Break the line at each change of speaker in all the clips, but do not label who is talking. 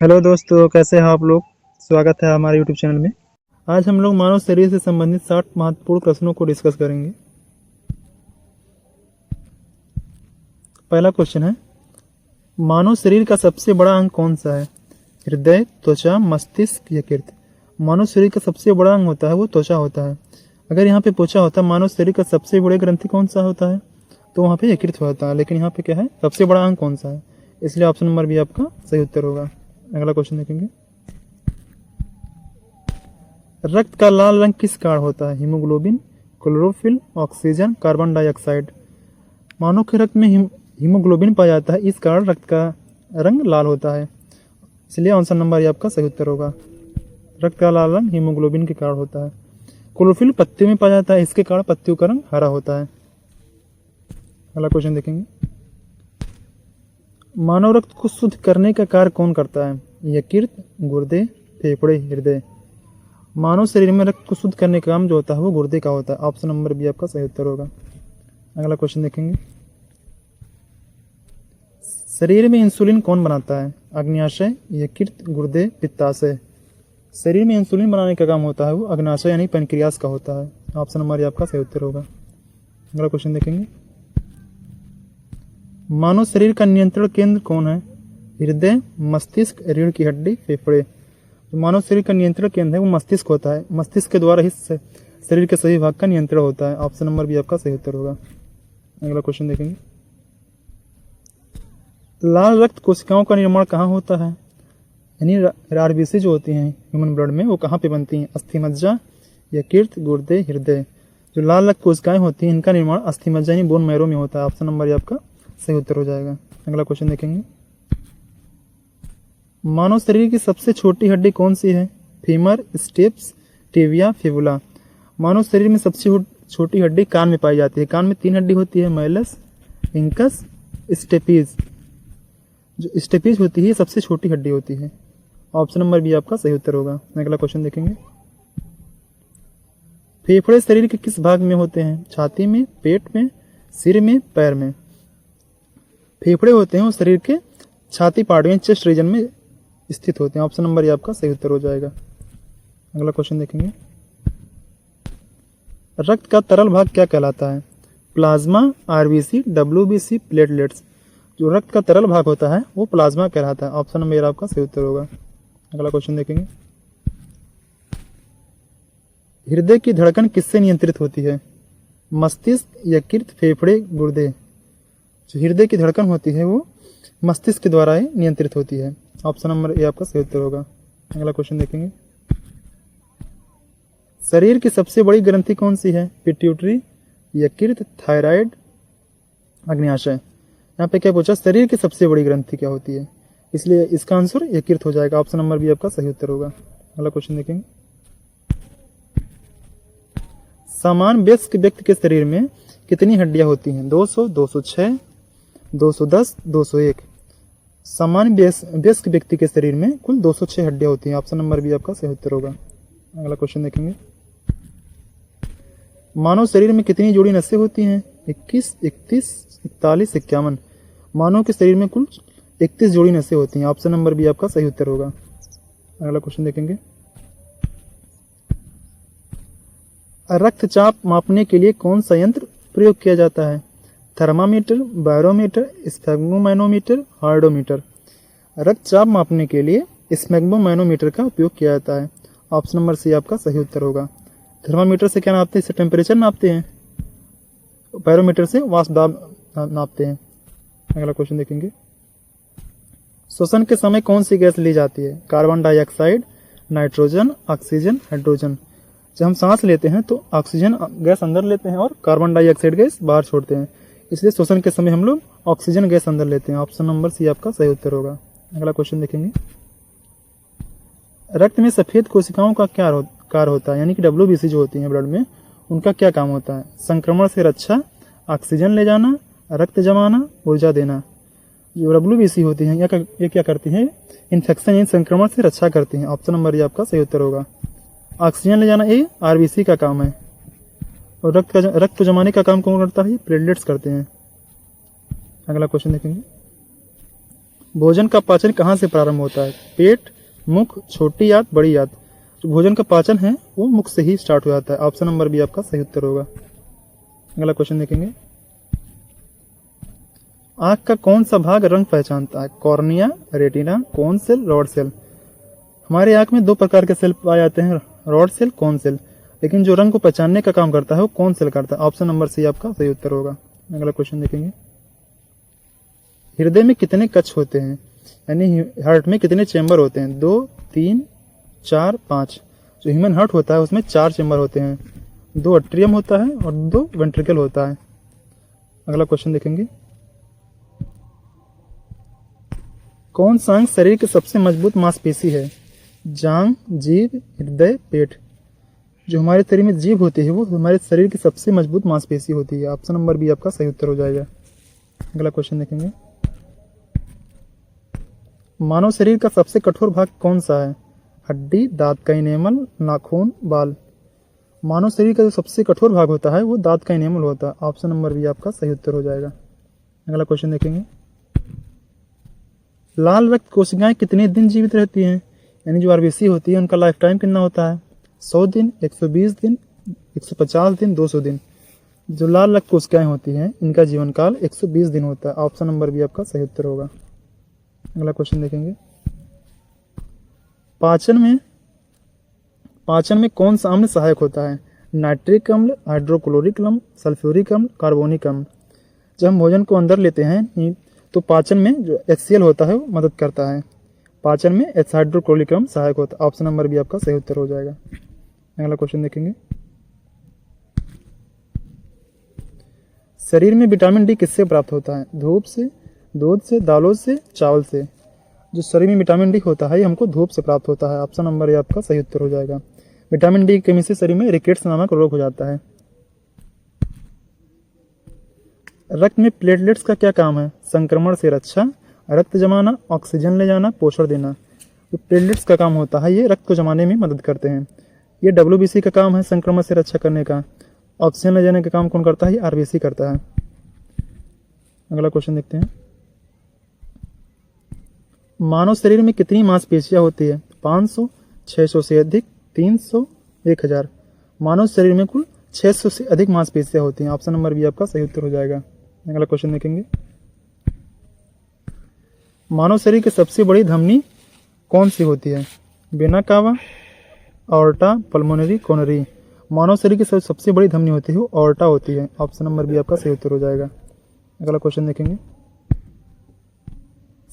Hello दोस्तों, कैसे हैं आप लोग। स्वागत है हमारे यूट्यूब चैनल में। आज हम लोग मानव शरीर से संबंधित 60 महत्वपूर्ण प्रश्नों को डिस्कस करेंगे। पहला क्वेश्चन है, मानव शरीर का सबसे बड़ा अंग कौन सा है? हृदय, त्वचा, मस्तिष्क, यकृत। मानव शरीर का सबसे बड़ा अंग होता है वो त्वचा होता है। अगर यहाँ पे पूछा होता मानव शरीर का सबसे बड़े ग्रंथि कौन सा होता है तो वहाँ पे यकृत होता है, लेकिन यहाँ पे क्या है, सबसे बड़ा अंग कौन सा है, इसलिए ऑप्शन नंबर बी आपका सही उत्तर होगा। अगला क्वेश्चन देखेंगे, रक्त का लाल रंग किस कारण होता है? Haemoglobin, chlorophyll, oxygen, carbon dioxide. मानव के रक्त में हीमोग्लोबिन पाया जाता है, इस कारण रक्त का रंग लाल होता है, इसलिए आंसर नंबर ये आपका सही उत्तर होगा। रक्त का लाल रंग हीमोग्लोबिन के कारण होता है। क्लोरोफिल पत्तियों में पाया जाता है, इसके कारण पत्तियों का रंग हरा होता है। अगला क्वेश्चन देखेंगे, मानव रक्त को शुद्ध करने का कार्य कौन करता है? यकृत, गुर्दे, फेफड़े, हृदय। मानव शरीर में रक्त को शुद्ध करने का काम जो होता है वो गुर्दे का होता है। ऑप्शन नंबर बी आपका सही उत्तर होगा। अगला क्वेश्चन देखेंगे, शरीर में इंसुलिन कौन बनाता है? अग्न्याशय, यकृत, गुर्दे, पित्ताशय। शरीर में इंसुलिन बनाने का काम होता है वो अग्न्याशय यानी पैनक्रियास का होता है। ऑप्शन नंबर ये आपका सही उत्तर होगा। अगला क्वेश्चन देखेंगे, मानव शरीर का नियंत्रण केंद्र कौन है? हृदय, मस्तिष्क, रीढ़ की हड्डी, फेफड़े। तो मानव शरीर का नियंत्रण केंद्र है वो मस्तिष्क होता है। मस्तिष्क के द्वारा ही शरीर के सभी भाग का नियंत्रण होता है। ऑप्शन नंबर बी आपका सही उत्तर होगा। अगला क्वेश्चन देखेंगे, लाल रक्त कोशिकाओं का निर्माण कहाँ होता है? यानी आरबीसी जो होती हैं ह्यूमन ब्लड में, वो कहाँ पे बनती हैं? अस्थि मज्जा, यकृत, गुर्दे, हृदय। जो लाल रक्त कोशिकाएं होती हैं इनका निर्माण अस्थि मज्जा यानी बोन मैरो में होता है। ऑप्शन नंबर ये आपका सही उत्तर हो जाएगा। अगला क्वेश्चन देखेंगे, मानव शरीर की सबसे छोटी हड्डी कौन सी है? Femur, stapes, tibia, fibula. मानव शरीर में सबसे छोटी हड्डी कान में पाई जाती है। कान में 3 हड्डी होती है, मैलस, इंकस, स्टेपीज। जो स्टेपीज होती है सबसे छोटी हड्डी होती है। ऑप्शन नंबर बी आपका सही उत्तर होगा। अगला क्वेश्चन देखेंगे, फेफड़े शरीर के किस भाग में होते हैं? छाती में, पेट में, सिर में, पैर में। फेफड़े होते हैं वो शरीर के छाती पार्ट में, चेस्ट रीजन में स्थित होते हैं। ऑप्शन नंबर ये आपका सही उत्तर हो जाएगा। अगला क्वेश्चन देखेंगे, रक्त का तरल भाग क्या कहलाता है? Plasma, RBC, WBC, platelets. जो रक्त का तरल भाग होता है वो प्लाज्मा कहलाता है। ऑप्शन नंबर आपका सही उत्तर होगा। अगला क्वेश्चन देखेंगे, हृदय की धड़कन किससे नियंत्रित होती है? मस्तिष्क, यकृत, फेफड़े, गुर्दे। जो हृदय की धड़कन होती है वो मस्तिष्क के द्वारा ही नियंत्रित होती है। ऑप्शन नंबर ए आपका सही उत्तर होगा। अगला क्वेश्चन देखेंगे, शरीर की सबसे बड़ी ग्रंथि कौन सी है? पिट्यूटरी, यकृत, थायराइड, अग्न्याशय। यहाँ पे क्या पूछा, शरीर की सबसे बड़ी ग्रंथि क्या होती है, इसलिए इसका आंसर यकृत हो जाएगा। ऑप्शन नंबर बी आपका सही उत्तर होगा। अगला क्वेश्चन देखेंगे, सामान्य वयस्क व्यक्ति के शरीर में कितनी हड्डियां होती हैं? 200, 206, 210, 201। सामान्य वयस्क व्यक्ति के शरीर में कुल 206 हड्डियां होती हैं। ऑप्शन नंबर बी आपका सही उत्तर होगा। अगला क्वेश्चन देखेंगे, मानव शरीर में कितनी जोड़ी नसें होती हैं? 21, 31, 41, 51। मानव के शरीर में कुल 31 जोड़ी नसें होती हैं। ऑप्शन नंबर बी आपका सही उत्तर होगा। अगला क्वेश्चन देखेंगे, रक्तचाप मापने के लिए कौन सा यंत्र प्रयोग किया जाता है? Thermometer, barometer, sphygmomanometer, hardometer. रक्तचाप मापने के लिए स्फेग्मोमैनोमीटर का उपयोग किया जाता है। ऑप्शन नंबर सी आपका सही उत्तर होगा। थर्मामीटर से क्या नापते हैं? इससे टेम्परेचर नापते हैं। बैरोमीटर से वाष्प दाब नापते हैं। अगला क्वेश्चन देखेंगे, श्वसन के समय कौन सी गैस ली जाती है? Carbon dioxide, nitrogen, oxygen, hydrogen. जब हम सांस लेते हैं तो ऑक्सीजन गैस अंदर लेते हैं और कार्बन डाइऑक्साइड गैस बाहर छोड़ते हैं, इसलिए श्वसन के समय हम लोग ऑक्सीजन गैस अंदर लेते हैं। ऑप्शन नंबर सी आपका सही उत्तर होगा। अगला क्वेश्चन देखेंगे, रक्त में सफेद कोशिकाओं का क्या कार्य होता है? यानी कि डब्ल्यूबीसी जो होती है ब्लड में, उनका क्या काम होता है? संक्रमण से रक्षा, ऑक्सीजन ले जाना, रक्त जमाना, ऊर्जा देना। जो डब्ल्यूबीसी होती हैं ये क्या करती हैं? इन्फेक्शन यानी संक्रमण से रक्षा करती हैं। ऑप्शन नंबर ये आपका सही उत्तर होगा। ऑक्सीजन ले जाना ये आरबीसी का काम है, और रक्त जमाने का काम कौन करता है? प्लेटलेट्स करते हैं। अगला क्वेश्चन देखेंगे, भोजन का पाचन कहाँ से प्रारंभ होता है? पेट, मुख, छोटी आंत, बड़ी आंत। जो भोजन का पाचन है वो मुख से ही स्टार्ट हो जाता है। ऑप्शन नंबर बी आपका सही उत्तर होगा। अगला क्वेश्चन देखेंगे। आंख का कौन सा भाग रंग पहचानता है? Cornea, retina, cone cell, rod cell. हमारे आंख में 2 प्रकार के सेल पाए जाते हैं, रॉड सेल, कोन सेल। लेकिन जो रंग को पहचानने का काम करता है वो कोन सेल करता है। ऑप्शन नंबर सी आपका सही उत्तर होगा। अगला क्वेश्चन देखेंगे। हृदय में कितने कक्ष होते हैं? यानी हार्ट में कितने चेंबर होते हैं? 2, 3, 4, 5। जो ह्यूमन हार्ट होता है उसमें 4 चेंबर होते हैं। 2 एट्रियम होता है और 2 वेंट्रिकल होता है। अगला क्वेश्चन देखेंगे। कौन सा अंग शरीर की सबसे मजबूत मांसपेशी है? जांघ, जीभ, हृदय, पेट। जो हमारे शरीर में जीभ होती है वो हमारे शरीर की सबसे मजबूत मांसपेशी होती है। ऑप्शन नंबर बी आपका सही उत्तर हो जाएगा। अगला क्वेश्चन देखेंगे। मानव शरीर का सबसे कठोर भाग कौन सा है? हड्डी, दांत का इनेमल, नाखून, बाल। मानव शरीर का जो सबसे कठोर भाग होता है वो दांत का इनेमल होता है। ऑप्शन नंबर बी आपका सही उत्तर हो जाएगा। अगला क्वेश्चन देखेंगे। लाल रक्त कोशिकाएं कितने दिन जीवित रहती हैं? यानी जो आरबीसी होती है उनका लाइफ टाइम कितना होता है? 100 दिन, 120 दिन, 150 दिन, 200 दिन। जो लाल रक्त कोशिकाएं होती हैं इनका जीवन काल 120 दिन होता है। ऑप्शन नंबर बी आपका सही उत्तर होगा। अगला क्वेश्चन देखेंगे। पाचन में कौन सा अम्ल सहायक होता है? नाइट्रिक अम्ल, हाइड्रोक्लोरिक अम्ल, सल्फ्यूरिक अम्ल, कार्बोनिक अम्ल। जब हम भोजन को अंदर लेते हैं तो पाचन में जो HCl होता है वो मदद करता है। पाचन में हाइड्रोक्लोरिक अम्ल सहायक होता है। ऑप्शन नंबर बी आपका सही उत्तर हो जाएगा। अगला क्वेश्चन देखेंगे। शरीर में विटामिन डी किससे प्राप्त होता है? धूप से, दूध से, दालों से, चावल से। जो शरीर में विटामिन डी होता है ये हमको धूप से प्राप्त होता है। ऑप्शन नंबर ए आपका सही उत्तर हो जाएगा। विटामिन डी की कमी से शरीर में रिकेट्स नामक रोग हो जाता है। रक्त में प्लेटलेट्स का क्या काम है? संक्रमण से रक्षा, रक्त जमाना, ऑक्सीजन ले जाना, पोषण देना। जो प्लेटलेट्स का काम होता है ये रक्त को जमाने में मदद करते हैं। ये WBC का काम है संक्रमण से रक्षा करने का। ऑक्सीजन ले जाने का काम कौन करता है? ये RBC करता है। अगला क्वेश्चन देखते हैं। मानव शरीर में कितनी मांसपेशियां होती है? 500, 600 से अधिक, 300, 1000। मानव शरीर में कुल 600 से अधिक मांसपेशियां होती हैं। ऑप्शन नंबर बी आपका सही उत्तर हो जाएगा। अगला क्वेश्चन देखेंगे। मानव शरीर की सबसे बड़ी धमनी कौन सी होती है? Vena cava, aorta, pulmonary, coronary. मानव शरीर की सबसे बड़ी धमनी होती है वो ऑर्टा होती है। ऑप्शन नंबर बी आपका सही उत्तर हो जाएगा। अगला क्वेश्चन देखेंगे।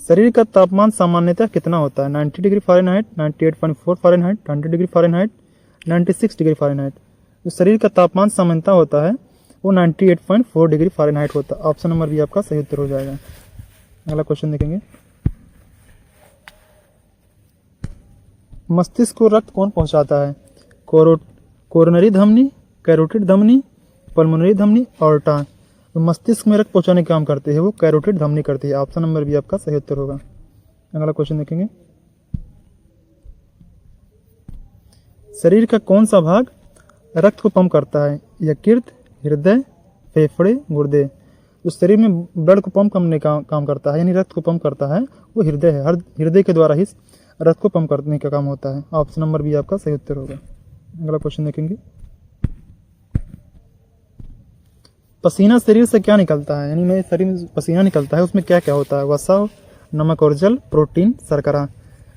शरीर का तापमान सामान्यतः कितना होता है? 90 degree Fahrenheit, 98.4 Fahrenheit, 100 degree Fahrenheit, 96 degree Fahrenheit. जो शरीर का तापमान सामान्यतः होता है वो 98.4 डिग्री फ़ारेनहाइट होता है। ऑप्शन नंबर बी आपका सही उत्तर हो जाएगा। अगला क्वेश्चन देखेंगे। मस्तिष्क को रक्त कौन पहुंचाता है? कोरोनरी धमनी, कैरोटिड धमनी, पल्मोनरी धमनी, ऑर्टा। तो मस्तिष्क में रक्त पहुंचाने का काम करते हैं वो कैरोटिड धमनी करती है। ऑप्शन नंबर बी आपका सही उत्तर होगा। अगला क्वेश्चन देखेंगे। शरीर का कौन सा भाग रक्त को पंप करता है? यकृत, हृदय, फेफड़े, गुर्दे। जो शरीर में ब्लड को पंप करने का काम करता है यानी रक्त को पंप करता है वो हृदय है। हृदय के द्वारा ही रक्त को पंप करने का काम होता है। ऑप्शन नंबर बी आपका सही उत्तर होगा। अगला क्वेश्चन देखेंगे। पसीना शरीर से क्या निकलता है? यानी मेरे शरीर में पसीना निकलता है उसमें क्या क्या होता है? वसा, नमक और जल, प्रोटीन, शर्करा।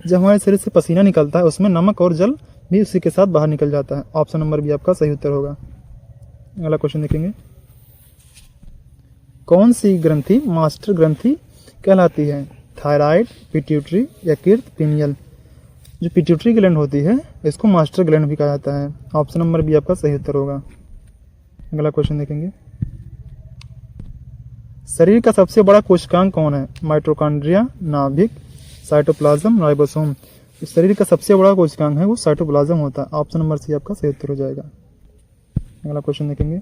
जब हमारे शरीर से पसीना निकलता है उसमें नमक और जल भी उसी के साथ बाहर निकल जाता है। ऑप्शन नंबर बी आपका सही उत्तर होगा। अगला क्वेश्चन देखेंगे। कौन सी ग्रंथि मास्टर ग्रंथि कहलाती है? थायराइड, पिट्यूटरी, यकृत, पीनियल। जो पिट्यूटरी ग्लैंड होती है इसको मास्टर ग्लैंड भी कहा जाता है। ऑप्शन नंबर बी आपका सही उत्तर होगा। अगला क्वेश्चन देखेंगे। शरीर का सबसे बड़ा कोशिकांग कौन है? माइटोकॉन्ड्रिया, नाभिक, साइटोप्लाज्म, राइबोसोम। तो शरीर का सबसे बड़ा कोशिकांग है वो साइटोप्लाज्म होता है। ऑप्शन नंबर सी आपका सही उत्तर हो जाएगा। अगला क्वेश्चन देखेंगे।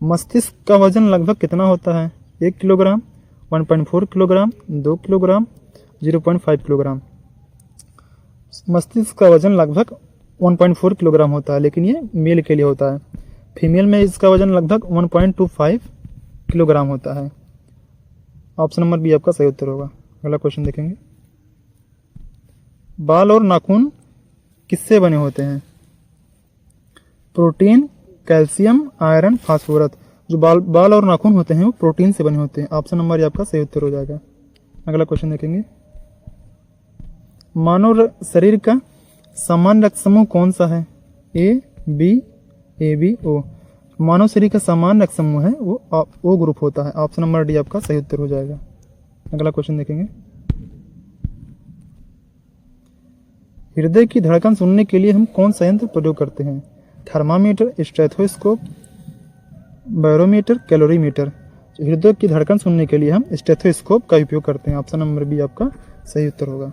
मस्तिष्क का वजन लगभग कितना होता है? 1 किलोग्राम, 1.4 किलोग्राम, 2 किलोग्राम, 0.5 किलोग्राम। मस्तिष्क का वजन लगभग 1.4 किलोग्राम होता है लेकिन ये मेल के लिए होता है। फीमेल में इसका वजन लगभग 1.25 किलोग्राम होता है। ऑप्शन नंबर बी आपका सही उत्तर होगा। अगला क्वेश्चन देखेंगे, बाल और नाखून किससे बने होते हैं? Protein, calcium, iron, phosphorus. जो बाल और नाखून होते हैं वो प्रोटीन से बने होते हैं। ऑप्शन नंबर ये आपका सही उत्तर हो जाएगा। अगला क्वेश्चन देखेंगे, मानव शरीर का सामान्य रक्त समूह कौन सा है? A B O. मानव शरीर का सामान्य रक्त समूह है वो ओ ग्रुप होता है। ऑप्शन नंबर डी आपका सही उत्तर हो जाएगा। अगला क्वेश्चन देखेंगे, हृदय की धड़कन सुनने के लिए हम कौन सा यंत्र प्रयोग करते हैं? Thermometer, stethoscope, barometer, calorimeter. हृदय की धड़कन सुनने के लिए हम स्टेथोस्कोप का उपयोग करते हैं। ऑप्शन नंबर बी आपका सही उत्तर होगा।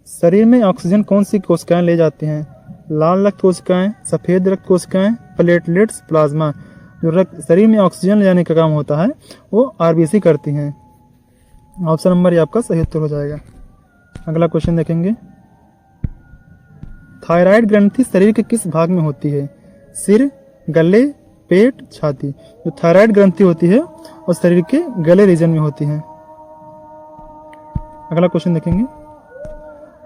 शरीर में ऑक्सीजन कौन सी कोशिकाएं ले जाती हैं? लाल रक्त कोशिकाएं, सफेद रक्त कोशिकाएं, प्लेटलेट्स, प्लाज्मा। जो रक्त शरीर में ऑक्सीजन ले जाने का काम होता है वो आरबीसी करती हैं। ऑप्शन नंबर ये आपका सही उत्तर हो जाएगा। अगला क्वेश्चन देखेंगे, थायराइड ग्रंथि शरीर के किस भाग में होती है? सिर, गले, पेट, छाती। जो थायराइड ग्रंथि होती है वो शरीर के गले रीजन में होती है। अगला क्वेश्चन देखेंगे,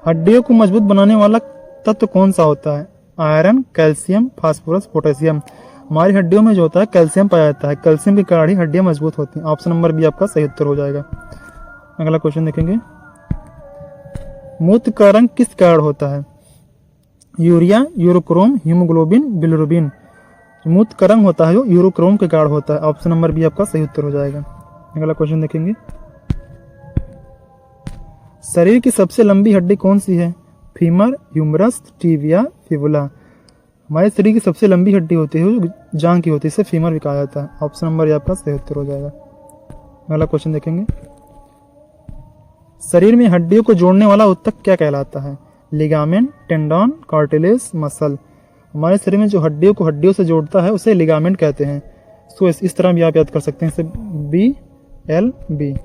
हड्डियों को मजबूत बनाने वाला तत्व कौन सा होता है? Iron, calcium, phosphorus, potassium. हमारी हड्डियों में जो होता है कैल्शियम पाया जाता है। कैल्शियम के कारण ही हड्डियां मजबूत होती हैं। ऑप्शन नंबर बी आपका सही उत्तर हो जाएगा। अगला क्वेश्चन देखेंगे, मूत्र का रंग किस कारण होता है? Urea, urochrome, haemoglobin, bilirubin. मूत्र का रंग होता है जो यूरोक्रोम के कारण होता है। ऑप्शन नंबर बी आपका सही उत्तर हो जाएगा। अगला क्वेश्चन देखेंगे, शरीर की सबसे लंबी हड्डी कौन सी है? Femur, humerus, tibia, fibula. हमारे शरीर की सबसे लंबी हड्डी होती है जो जांघ की होती है, इसे फीमर भी कहा जाता है। ऑप्शन नंबर ये आपका सही उत्तर हो जाएगा। अगला क्वेश्चन देखेंगे, शरीर में हड्डियों को जोड़ने वाला ऊतक क्या कहलाता है? Ligament, tendon, cartilage, muscle. हमारे शरीर में जो हड्डियों को हड्डियों से जोड़ता है उसे लिगामेंट कहते हैं। तो इस तरह भी आप याद कर सकते हैं, इसे BLB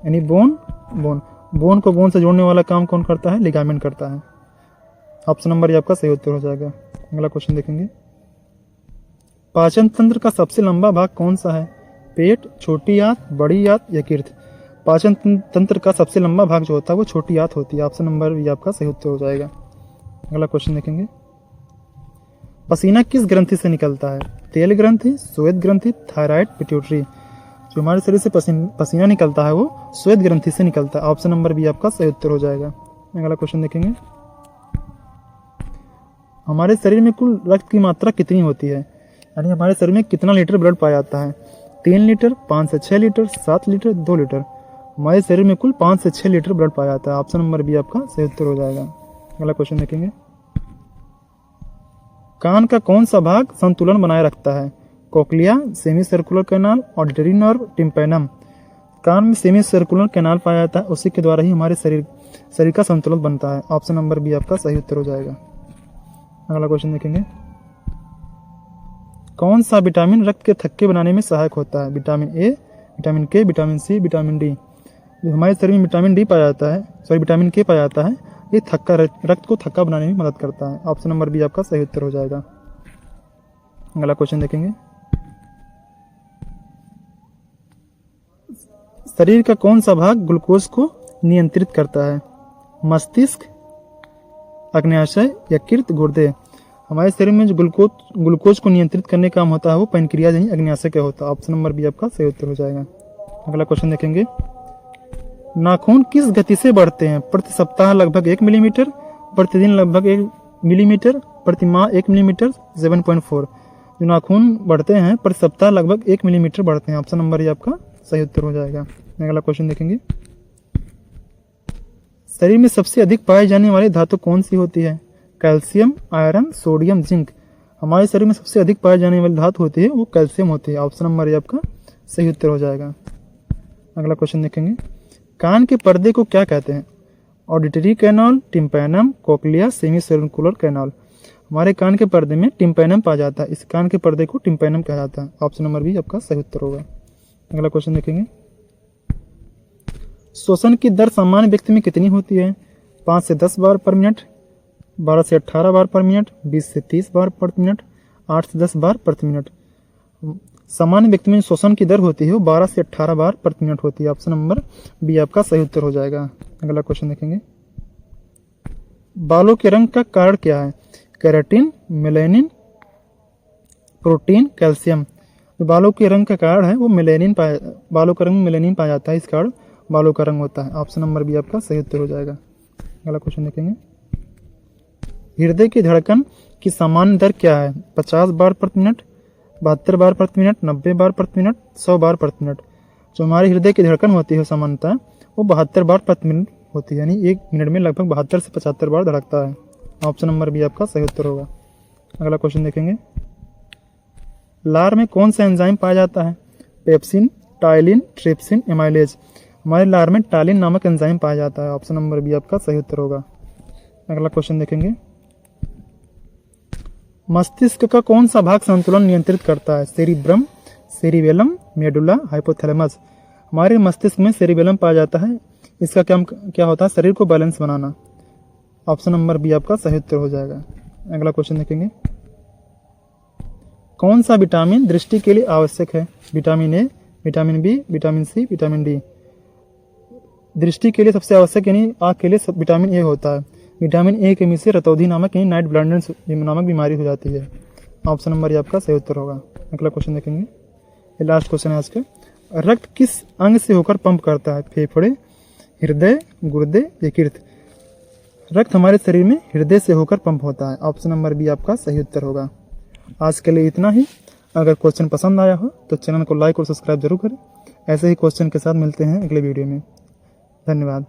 यानी बोन को बोन से जोड़ने वाला काम कौन करता है? लिगामेंट करता है। ऑप्शन नंबर ये आपका सही उत्तर हो जाएगा। अगला क्वेश्चन देखेंगे, पाचन तंत्र का सबसे लंबा भाग कौन सा है? पेट, छोटी आंत, बड़ी आंत, यकृत। पाचन तंत्र का सबसे लंबा भाग जो होता है वो छोटी आंत होती है। ऑप्शन नंबर ये आपका सही उत्तर हो जाएगा। अगला क्वेश्चन देखेंगे, पसीना किस ग्रंथि से निकलता है? तेल ग्रंथि, श्वेत ग्रंथि, थायराइड, पिट्यूटरी। जो हमारे शरीर से पसीना निकलता है वो श्वेत ग्रंथि से निकलता है। ऑप्शन नंबर बी आपका सही उत्तर हो जाएगा। अगला क्वेश्चन देखेंगे, हमारे शरीर में कुल रक्त की मात्रा कितनी होती है? यानी हमारे शरीर में कितना लीटर ब्लड पाया जाता है? 3 लीटर, 5 से 6 लीटर, 7 लीटर, 2 लीटर। हमारे शरीर में कुल 5 से 6 लीटर ब्लड पाया जाता है। ऑप्शन नंबर बी आपका सही उत्तर हो जाएगा। अगला क्वेश्चन देखेंगे, कान का कौन सा भाग संतुलन बनाए रखता है? Cochlea, semi circular canal, auditory nerve, tympanum. कान में सेमी सर्कुलर कैनाल पाया जाता है, उसी के द्वारा ही हमारे शरीर का संतुलन बनता है। ऑप्शन नंबर बी आपका सही उत्तर हो जाएगा। अगला क्वेश्चन देखेंगे, कौन सा विटामिन रक्त के थक्के बनाने में सहायक होता है? विटामिन ए, विटामिन के, विटामिन सी, विटामिन डी। जो हमारे शरीर में विटामिन डी पाया जाता है, विटामिन के पाया जाता है, ये रक्त को थक्का बनाने में मदद करता है। ऑप्शन नंबर बी आपका सही उत्तर हो जाएगा। अगला क्वेश्चन देखेंगे, शरीर का कौन सा भाग ग्लूकोज को नियंत्रित करता है? मस्तिष्क, अग्न्याशय, यकृत, गुर्दे। हमारे शरीर में जो ग्लूकोज को नियंत्रित करने का काम होता है वो पैनक्रियाज यानी अग्न्याशय का होता है। ऑप्शन नंबर बी आपका सही उत्तर हो जाएगा। अगला क्वेश्चन देखेंगे, नाखून किस गति से बढ़ते हैं? प्रति सप्ताह लगभग 1 मिलीमीटर, प्रतिदिन लगभग 1 मिलीमीटर, प्रति माह 1 मिलीमीटर, 7.4। जो नाखून बढ़ते हैं प्रति सप्ताह लगभग 1 मिलीमीटर बढ़ते हैं। ऑप्शन नंबर ये आपका सही उत्तर हो जाएगा। अगला क्वेश्चन देखेंगे, शरीर में सबसे अधिक पाई जाने वाली धातु कौन सी होती है? Calcium, iron, sodium, zinc. हमारे शरीर में सबसे अधिक पाई जाने वाली धातु होती है वो कैल्शियम होती है। ऑप्शन नंबर ये आपका सही उत्तर हो जाएगा। अगला क्वेश्चन देखेंगे, कान के पर्दे को क्या कहते हैं? Auditory canal, tympanum, cochlea, semi circular canal. हमारे कान के पर्दे में टिम्पैनम पाया जाता है, इस कान के पर्दे को टिम्पैनम कहा जाता है। ऑप्शन नंबर बी आपका सही उत्तर होगा। अगला क्वेश्चन देखेंगे, श्वसन की दर सामान्य व्यक्ति में कितनी होती है? 5 से 10 बार पर मिनट, 12 से 18 बार पर मिनट, 20 से 30 बार प्रति मिनट, 8 से 10 बार प्रति मिनट। सामान्य व्यक्ति में श्वसन की दर होती है वो 12 से 18 बार प्रति मिनट होती है। ऑप्शन नंबर बी आपका सही उत्तर हो जाएगा। अगला क्वेश्चन देखेंगे, बालों के रंग का कारण क्या है? Keratin, melanin, protein, calcium. जो बालों के रंग का कारण है वो बालों का रंग मेलानिन पाया जाता है, इस कारण बालों का रंग होता है। ऑप्शन नंबर बी आपका सही उत्तर हो जाएगा। अगला क्वेश्चन देखेंगे, हृदय की धड़कन की सामान्य दर क्या है? 50 बार प्रति मिनट, 72 बार प्रति मिनट, 90 बार प्रति मिनट, 100 बार प्रति मिनट। जो हमारे हृदय की धड़कन होती है सामान्यतः वो 72 बार प्रति मिनट होती है, यानी 1 मिनट में लगभग 72 से 75 बार धड़कता है। ऑप्शन नंबर बी आपका सही उत्तर होगा। अगला क्वेश्चन देखेंगे, लार में कौन सा एंजाइम पाया जाता है? Pepsin, ptyalin, trypsin, amylase. हमारे लार में टाइलिन नामक एंजाइम पाया जाता है। ऑप्शन नंबर बी आपका सही उत्तर होगा। अगला क्वेश्चन देखेंगे, मस्तिष्क का कौन सा भाग संतुलन नियंत्रित करता है? Cerebrum, cerebellum, medulla, hypothalamus. हमारे मस्तिष्क में सेरिबेलम पाया जाता है, इसका क्या होता है? शरीर को बैलेंस बनाना। ऑप्शन नंबर बी आपका सही उत्तर हो जाएगा। अगला क्वेश्चन देखेंगे, कौन सा विटामिन दृष्टि के लिए आवश्यक है? Vitamin A, vitamin B, vitamin C, vitamin D. दृष्टि के लिए सबसे आवश्यक यानी आँख के लिए विटामिन ए होता है। विटामिन ए की कमी से रतौंधी नामक यानी नाइट ब्लाइंडनेस नामक बीमारी हो जाती है। ऑप्शन नंबर ये आपका सही उत्तर होगा। अगला क्वेश्चन देखेंगे, ये लास्ट क्वेश्चन है आज का। रक्त किस अंग से होकर पंप करता है? फेफड़े, हृदय, गुर्दे, यकृत। रक्त हमारे शरीर में हृदय से होकर पंप होता है। ऑप्शन नंबर बी आपका सही उत्तर होगा। आज के लिए इतना ही। अगर क्वेश्चन पसंद आया हो तो चैनल को लाइक और सब्सक्राइब जरूर करें। ऐसे ही क्वेश्चन के साथ मिलते हैं अगले वीडियो में। धन्यवाद।